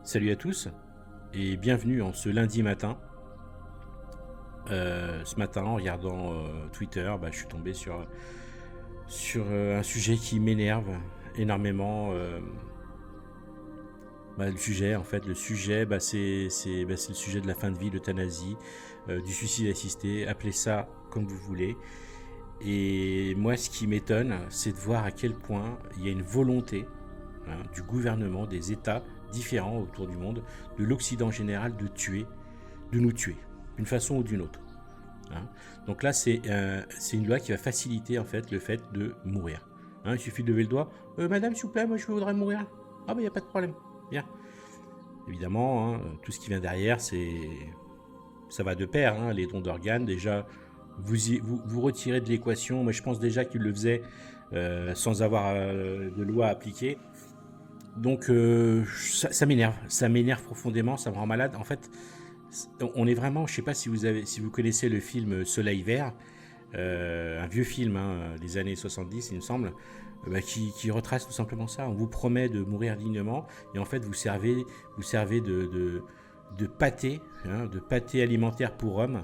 Salut à tous et bienvenue en ce lundi matin. Ce matin, en regardant Twitter, je suis tombé sur un sujet qui m'énerve énormément. Le sujet, c'est le sujet de la fin de vie, l'euthanasie, du suicide assisté, appelez ça comme vous voulez. Et moi, ce qui m'étonne, c'est de voir à quel point il y a une volonté du gouvernement, des États différents autour du monde, de l'Occident en général, de nous tuer, d'une façon ou d'une autre. Donc là, c'est une loi qui va faciliter en fait le fait de mourir. Il suffit de lever le doigt. Madame, s'il vous plaît, moi je voudrais mourir. Ah il n'y a pas de problème. Bien. Évidemment, tout ce qui vient derrière, ça va de pair. Les dons d'organes, déjà, vous retirez de l'équation. Moi, je pense déjà qu'ils le faisaient sans avoir de loi appliquée. Donc ça m'énerve profondément, ça me rend malade. En fait, on est vraiment, je sais pas si vous connaissez le film Soleil Vert, un vieux film des années 70 il me semble, qui retrace tout simplement ça. On vous promet de mourir dignement et en fait vous servez de pâté, de pâté alimentaire pour hommes,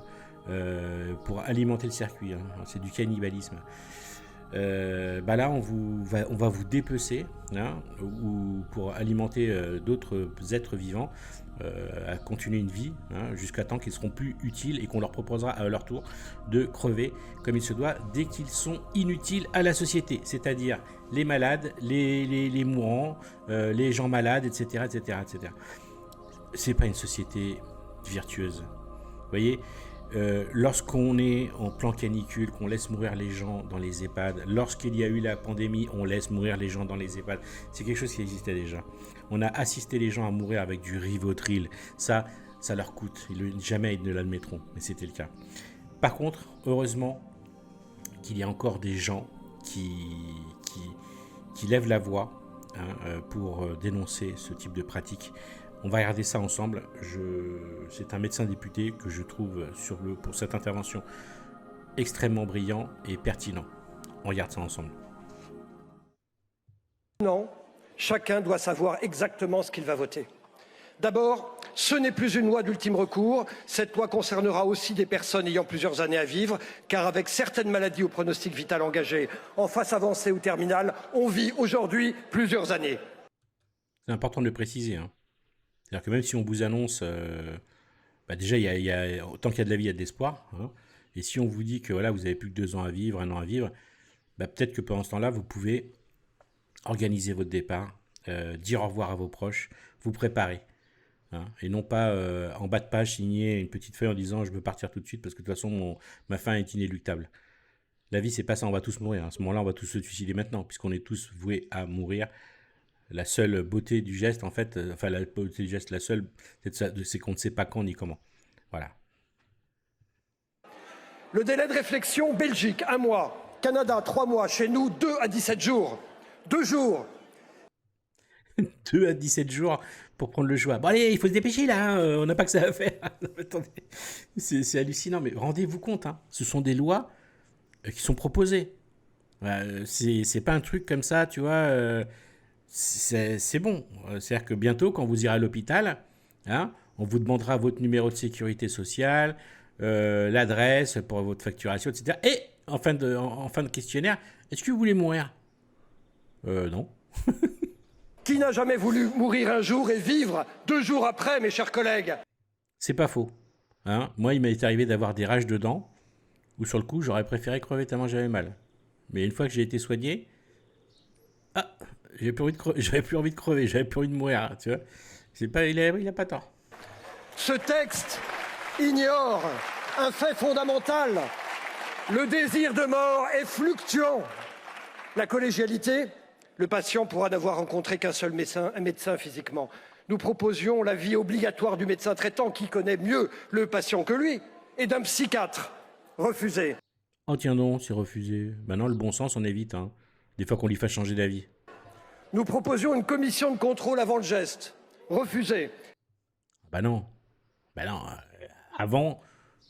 pour alimenter le circuit. C'est du cannibalisme. Là on va vous dépecer ou pour alimenter d'autres êtres vivants à continuer une vie jusqu'à temps qu'ils seront plus utiles et qu'on leur proposera à leur tour de crever comme il se doit dès qu'ils sont inutiles à la société, c'est-à-dire les malades, les mourants, les gens malades, etc. C'est pas une société virtueuse, vous voyez. Lorsqu'on est en plan canicule, qu'on laisse mourir les gens dans les EHPAD, lorsqu'il y a eu la pandémie, on laisse mourir les gens dans les EHPAD. C'est quelque chose qui existait déjà. On a assisté les gens à mourir avec du Rivotril. Ça leur coûte. Jamais ils ne l'admettront, mais c'était le cas. Par contre, heureusement qu'il y a encore des gens qui lèvent la voix pour dénoncer ce type de pratique. On va regarder ça ensemble. C'est un médecin député que je trouve pour cette intervention extrêmement brillant et pertinent. On regarde ça ensemble. Non, chacun doit savoir exactement ce qu'il va voter. D'abord, ce n'est plus une loi d'ultime recours. Cette loi concernera aussi des personnes ayant plusieurs années à vivre, car avec certaines maladies au pronostic vital engagé en phase avancée ou terminale, on vit aujourd'hui plusieurs années. C'est important de le préciser. C'est-à-dire que même si on vous annonce, déjà, tant qu'il y a de la vie, il y a de l'espoir. Et si on vous dit que voilà, vous avez plus que 2 ans à vivre, 1 an à vivre, peut-être que pendant ce temps-là, vous pouvez organiser votre départ, dire au revoir à vos proches, vous préparer. Et non pas en bas de page signer une petite feuille en disant je veux partir tout de suite parce que de toute façon ma fin est inéluctable. La vie, c'est pas ça, on va tous mourir. À ce moment-là, on va tous se suicider maintenant, puisqu'on est tous voués à mourir. La seule beauté du geste, en fait, la beauté du geste, c'est qu'on ne sait pas quand ni comment. Voilà. Le délai de réflexion, Belgique, 1 mois. Canada, 3 mois. Chez nous, 2 à 17 jours. 2 jours. 2 à 17 jours pour prendre le choix. Bon allez, il faut se dépêcher là, on n'a pas que ça à faire. Attendez, c'est hallucinant, mais rendez-vous compte, ce sont des lois qui sont proposées. C'est pas un truc comme ça, tu vois... c'est bon. C'est-à-dire que bientôt, quand vous irez à l'hôpital, on vous demandera votre numéro de sécurité sociale, l'adresse pour votre facturation, etc. Et en fin de questionnaire, est-ce que vous voulez mourir ? Non. Qui n'a jamais voulu mourir un jour et vivre 2 jours après, mes chers collègues ? C'est pas faux. Moi, il m'est arrivé d'avoir des rages de dents, où sur le coup, j'aurais préféré crever tellement j'avais mal. Mais une fois que j'ai été soigné, j'avais plus envie de crever, j'avais plus envie de mourir, tu vois. Il a pas tort. Ce texte ignore un fait fondamental. Le désir de mort est fluctuant. La collégialité, le patient pourra n'avoir rencontré qu'un seul médecin physiquement. Nous proposions l'avis obligatoire du médecin traitant qui connaît mieux le patient que lui et d'un psychiatre. Refusé. Oh tiens donc, c'est refusé. Non, le bon sens, on évite. Des fois qu'on lui fasse changer d'avis. Nous proposions une commission de contrôle avant le geste. Refusé. Non. Avant,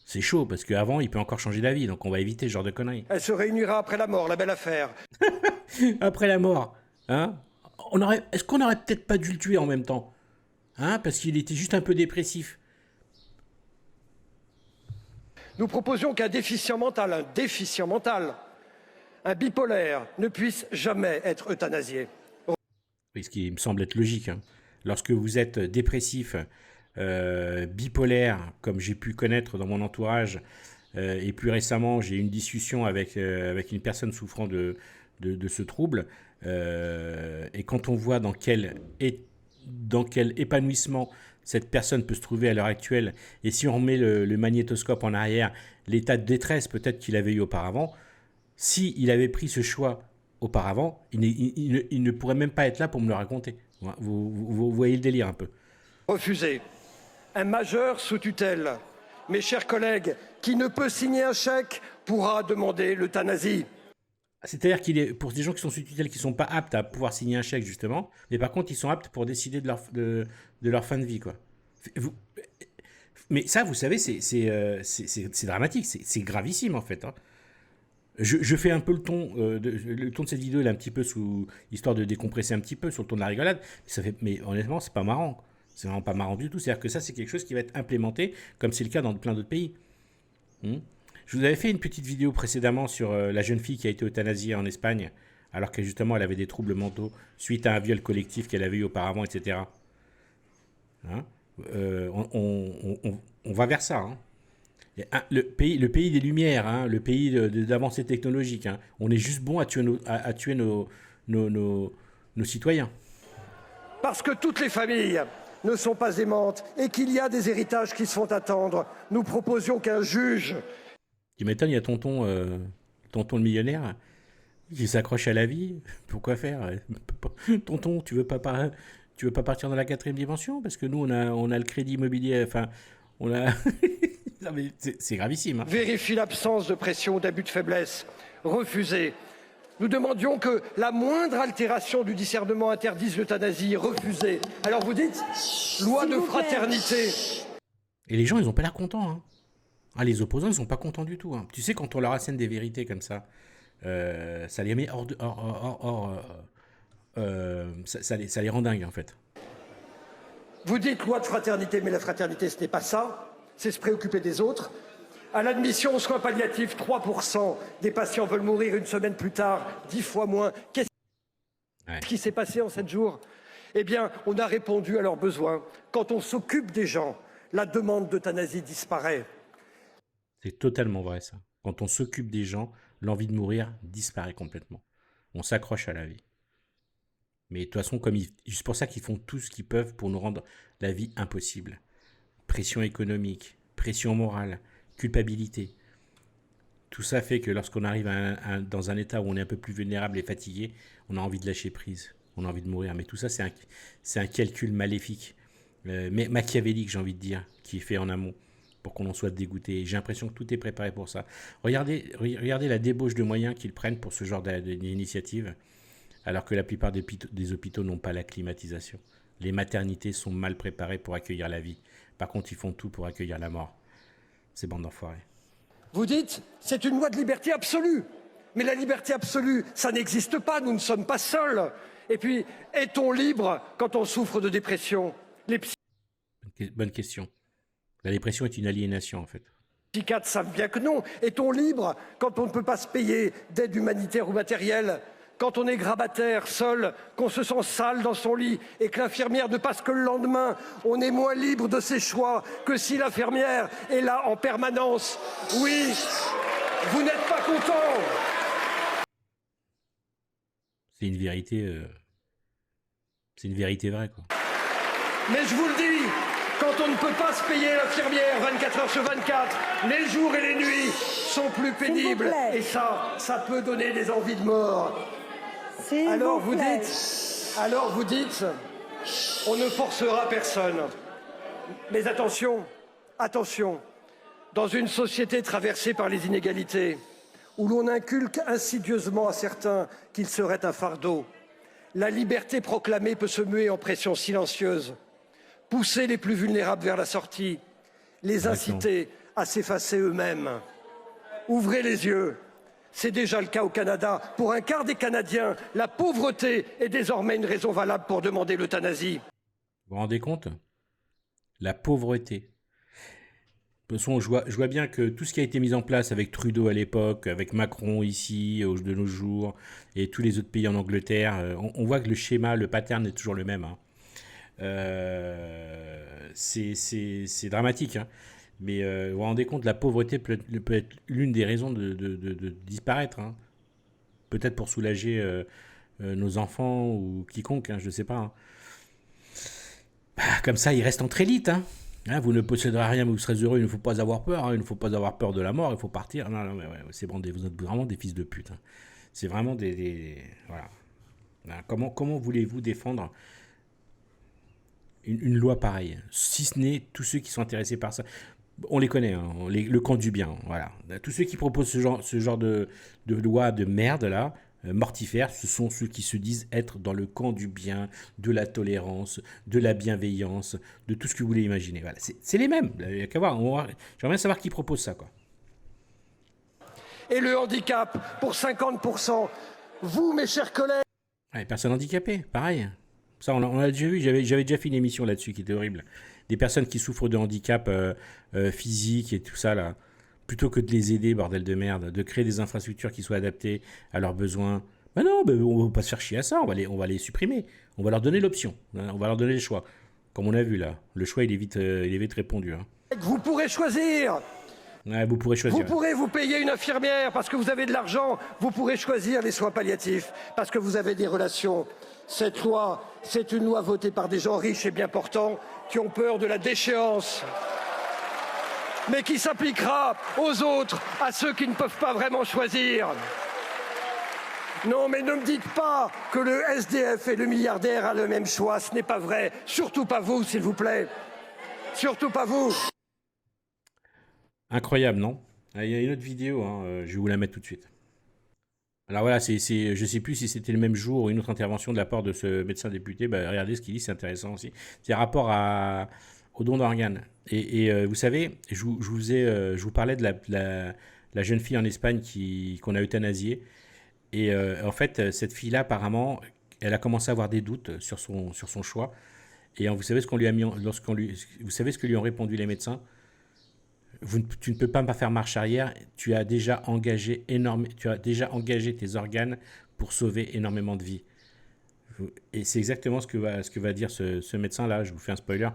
c'est chaud, parce qu'avant, il peut encore changer d'avis, donc on va éviter ce genre de conneries. Elle se réunira après la mort, la belle affaire. Après la mort, Est-ce qu'on aurait peut-être pas dû le tuer en même temps ? hein, parce qu'il était juste un peu dépressif. Nous proposions qu'un déficient mental, un bipolaire, ne puisse jamais être euthanasié. Oui, ce qui me semble être logique, hein. Lorsque vous êtes dépressif, bipolaire, comme j'ai pu connaître dans mon entourage, et plus récemment, j'ai eu une discussion avec une personne souffrant de ce trouble, et quand on voit dans quel épanouissement cette personne peut se trouver à l'heure actuelle, et si on remet le magnétoscope en arrière, l'état de détresse peut-être qu'il avait eu auparavant, s'il avait pris ce choix auparavant, il ne pourrait même pas être là pour me le raconter. Vous voyez le délire un peu. Refusé. Un majeur sous tutelle, mes chers collègues, qui ne peut signer un chèque pourra demander l'euthanasie. C'est-à-dire qu'il est pour des gens qui sont sous tutelle, qui ne sont pas aptes à pouvoir signer un chèque, justement, mais par contre, ils sont aptes pour décider de leur fin de vie, quoi. Mais ça, vous savez, c'est dramatique, c'est gravissime, en fait, hein. Je fais un peu le ton de cette vidéo, là, un petit peu histoire de décompresser un petit peu sur le ton de la rigolade. Mais honnêtement, c'est pas marrant. C'est vraiment pas marrant du tout. C'est-à-dire que ça, c'est quelque chose qui va être implémenté, comme c'est le cas dans plein d'autres pays. Je vous avais fait une petite vidéo précédemment sur la jeune fille qui a été euthanasiée en Espagne, alors que justement, elle avait des troubles mentaux suite à un viol collectif qu'elle avait eu auparavant, etc. Hein, on va vers ça, hein. Le pays des Lumières, hein, le pays d'avancée technologique, hein. On est juste bon à tuer nos citoyens. Parce que toutes les familles ne sont pas aimantes et qu'il y a des héritages qui se font attendre, nous proposions qu'un juge... Tu m'étonnes, il y a tonton le millionnaire qui s'accroche à la vie. Pourquoi faire? Tonton, tu veux pas partir dans la 4e dimension? Parce que nous, on a le crédit immobilier, enfin, on a... Non, mais c'est gravissime, hein. Vérifie l'absence de pression ou d'abus de faiblesse. Refusé. Nous demandions que la moindre altération du discernement interdise l'euthanasie. Refusé. Alors vous dites, loi de fraternité. Et les gens, ils ont pas l'air contents, hein. Ah, les opposants, ils sont pas contents du tout, hein. Tu sais, quand on leur assène des vérités comme ça, ça les met ça les rend dingues, en fait. Vous dites loi de fraternité, mais la fraternité, ce n'est pas ça. C'est se préoccuper des autres. À l'admission aux soins palliatifs, 3% des patients veulent mourir une semaine plus tard, 10 fois moins. Qu'est-ce qui s'est passé en 7 jours? Eh bien, on a répondu à leurs besoins. Quand on s'occupe des gens, la demande d'euthanasie disparaît. C'est totalement vrai, ça. Quand on s'occupe des gens, l'envie de mourir disparaît complètement. On s'accroche à la vie. Mais de toute façon, c'est pour ça qu'ils font tout ce qu'ils peuvent pour nous rendre la vie impossible. Pression économique, pression morale, culpabilité. Tout ça fait que lorsqu'on arrive dans un état où on est un peu plus vulnérable et fatigué, on a envie de lâcher prise, on a envie de mourir. Mais tout ça, c'est un calcul maléfique, mais machiavélique, j'ai envie de dire, qui est fait en amont pour qu'on en soit dégoûté. J'ai l'impression que tout est préparé pour ça. Regardez la débauche de moyens qu'ils prennent pour ce genre d'initiative, alors que la plupart des hôpitaux n'ont pas la climatisation. Les maternités sont mal préparées pour accueillir la vie. Par contre, ils font tout pour accueillir la mort. Ces bandes d'enfoirés. Vous dites, c'est une loi de liberté absolue. Mais la liberté absolue, ça n'existe pas, nous ne sommes pas seuls. Et puis, est-on libre quand on souffre de dépression? Bonne question. La dépression est une aliénation, en fait. Les psychiatres savent bien que non. Est-on libre quand on ne peut pas se payer d'aide humanitaire ou matérielle? Quand on est grabataire, seul, qu'on se sent sale dans son lit et que l'infirmière ne passe que le lendemain, on est moins libre de ses choix que si l'infirmière est là en permanence. Oui, vous n'êtes pas content. C'est une vérité vraie, quoi. Mais je vous le dis, quand on ne peut pas se payer l'infirmière 24 heures sur 24, les jours et les nuits sont plus pénibles. Et ça peut donner des envies de mort. Alors vous dites, on ne forcera personne. Mais attention, dans une société traversée par les inégalités, où l'on inculque insidieusement à certains qu'ils seraient un fardeau, la liberté proclamée peut se muer en pression silencieuse, pousser les plus vulnérables vers la sortie, les inciter à s'effacer eux-mêmes. Ouvrez les yeux. C'est déjà le cas au Canada. Pour un quart des Canadiens, la pauvreté est désormais une raison valable pour demander l'euthanasie. Vous vous rendez compte ? la pauvreté. De toute façon, je vois bien que tout ce qui a été mis en place avec Trudeau à l'époque, avec Macron ici, de nos jours, et tous les autres pays en Angleterre, on voit que le schéma, le pattern est toujours le même. Hein. C'est dramatique. Hein. Mais vous vous rendez compte, la pauvreté peut être l'une des raisons de disparaître. Hein. Peut-être pour soulager nos enfants ou quiconque, hein, je ne sais pas. Hein. Bah, comme ça, ils restent entre élites. Hein. Hein, vous ne posséderez rien, mais vous serez heureux. Il ne faut pas avoir peur. Hein. Il ne faut pas avoir peur de la mort. Il faut partir. Non, non, mais ouais, c'est bon, vous êtes vraiment des fils de pute. Hein. C'est vraiment voilà. Hein, comment voulez-vous défendre une loi pareille, si ce n'est tous ceux qui sont intéressés par ça? On les connaît, hein, le camp du bien. Voilà. Tous ceux qui proposent ce genre de loi de merde là, mortifère, ce sont ceux qui se disent être dans le camp du bien, de la tolérance, de la bienveillance, de tout ce que vous voulez imaginer. Voilà. C'est les mêmes. Il n'y a qu'à voir. J'aimerais bien savoir qui propose ça, quoi. Et le handicap pour 50%. Vous, mes chers collègues. Ouais, personnes handicapées, pareil. Ça, on l'a déjà vu. J'avais déjà fait une émission là-dessus qui était horrible. Des personnes qui souffrent de handicap physique et tout ça, là. Plutôt que de les aider, bordel de merde, de créer des infrastructures qui soient adaptées à leurs besoins. Ben non, on ne va pas se faire chier à ça, on va les supprimer. On va leur donner l'option, hein, on va leur donner le choix. Comme on a vu là, le choix il est vite répondu. Hein. Vous pourrez choisir. Ouais, vous pourrez choisir. Vous pourrez vous payer une infirmière parce que vous avez de l'argent. Vous pourrez choisir les soins palliatifs parce que vous avez des relations. Cette loi, c'est une loi votée par des gens riches et bien portants qui ont peur de la déchéance, mais qui s'appliquera aux autres, à ceux qui ne peuvent pas vraiment choisir. Non, mais ne me dites pas que le SDF et le milliardaire a le même choix, ce n'est pas vrai. Surtout pas vous, s'il vous plaît. Surtout pas vous. Incroyable, non? Il y a une autre vidéo, hein, je vais vous la mettre tout de suite. Alors voilà, je ne sais plus si c'était le même jour ou une autre intervention de la part de ce médecin député. Bah, regardez ce qu'il dit, c'est intéressant aussi. C'est rapport au don d'organes. Et vous savez, je vous parlais de la jeune fille en Espagne qu'on a euthanasiée. Et en fait, cette fille-là, apparemment, elle a commencé à avoir des doutes sur son choix. Et vous savez ce qu'on lui a mis, vous savez ce que lui ont répondu les médecins? Tu ne peux pas faire marche arrière. Tu as déjà engagé tes organes pour sauver énormément de vies. Et c'est exactement ce que va dire ce médecin-là. Je vous fais un spoiler.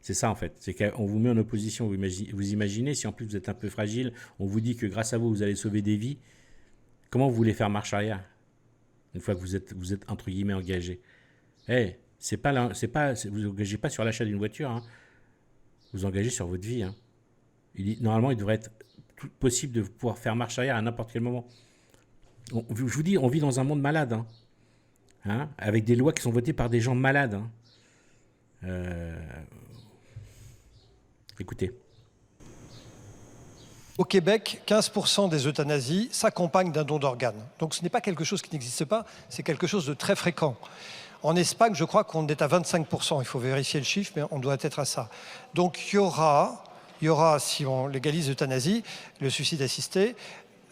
C'est ça en fait. C'est qu'on vous met en opposition. Vous imaginez, si en plus vous êtes un peu fragile, on vous dit que grâce à vous, vous allez sauver des vies. Comment vous voulez faire marche arrière une fois que vous êtes entre guillemets engagé? Hey, vous engagez pas sur l'achat d'une voiture. Hein. Vous engagez sur votre vie. Hein. Normalement, il devrait être possible de pouvoir faire marche arrière à n'importe quel moment. Je vous dis, on vit dans un monde malade. Hein. Hein, avec des lois qui sont votées par des gens malades. Hein. Écoutez. Au Québec, 15% des euthanasies s'accompagnent d'un don d'organes. Donc ce n'est pas quelque chose qui n'existe pas, c'est quelque chose de très fréquent. En Espagne, je crois qu'on est à 25%. Il faut vérifier le chiffre, mais on doit être à ça. Donc il y aura, si on légalise l'euthanasie, le suicide assisté,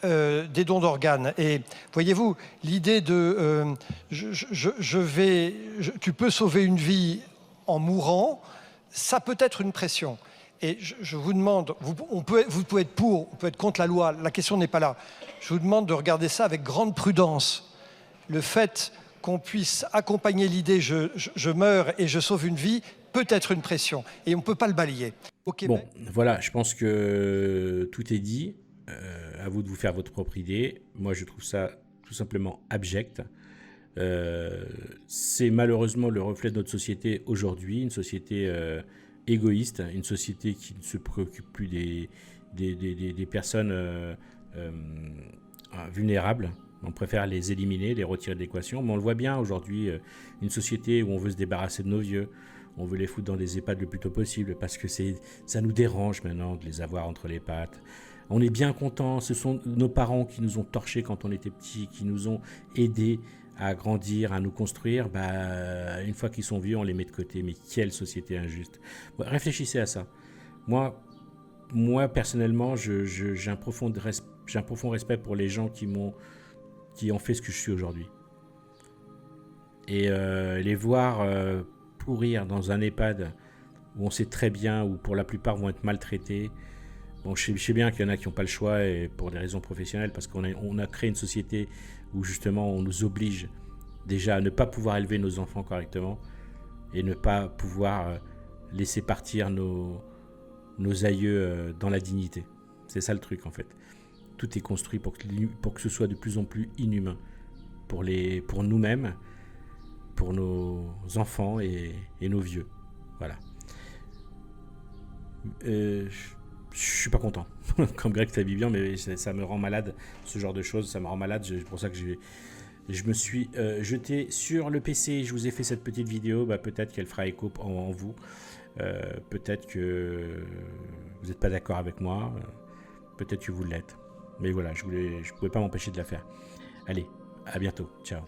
des dons d'organes. Et voyez-vous, l'idée de tu peux sauver une vie en mourant, ça peut être une pression. Et je vous demande, vous pouvez être pour, vous pouvez être contre la loi, la question n'est pas là. Je vous demande de regarder ça avec grande prudence. Le fait qu'on puisse accompagner l'idée je meurs et je sauve une vie peut être une pression. Et on ne peut pas le balayer. Bon, voilà, je pense que tout est dit. À vous de vous faire votre propre idée. Moi, je trouve ça tout simplement abject. C'est malheureusement le reflet de notre société aujourd'hui, une société égoïste, une société qui ne se préoccupe plus des personnes vulnérables. On préfère les éliminer, les retirer de l'équation. Mais on le voit bien aujourd'hui, une société où on veut se débarrasser de nos vieux. On veut les foutre dans des EHPAD le plus tôt possible parce que ça nous dérange maintenant de les avoir entre les pattes. On est bien contents. Ce sont nos parents qui nous ont torchés quand on était petits, qui nous ont aidés à grandir, à nous construire. Une fois qu'ils sont vieux, on les met de côté. Mais quelle société injuste. Réfléchissez à ça. Moi personnellement, j'ai un profond respect pour les gens qui ont fait ce que je suis aujourd'hui. Et les voir pourrir dans un EHPAD où on sait très bien, où pour la plupart vont être maltraités. Bon, je sais bien qu'il y en a qui n'ont pas le choix et pour des raisons professionnelles, parce qu'on a créé une société où justement on nous oblige déjà à ne pas pouvoir élever nos enfants correctement et ne pas pouvoir laisser partir nos aïeux dans la dignité. C'est ça le truc en fait. Tout est construit pour que ce soit de plus en plus inhumain pour nous-mêmes, pour nos enfants et nos vieux. Voilà. Je suis pas content, comme Greg Tabibian, mais ça me rend malade, ce genre de choses, ça me rend malade, c'est pour ça que je me suis jeté sur le PC, je vous ai fait cette petite vidéo, peut-être qu'elle fera écho en vous, peut-être que vous n'êtes pas d'accord avec moi, peut-être que vous l'êtes, mais voilà, je pouvais pas m'empêcher de la faire. Allez, à bientôt, ciao.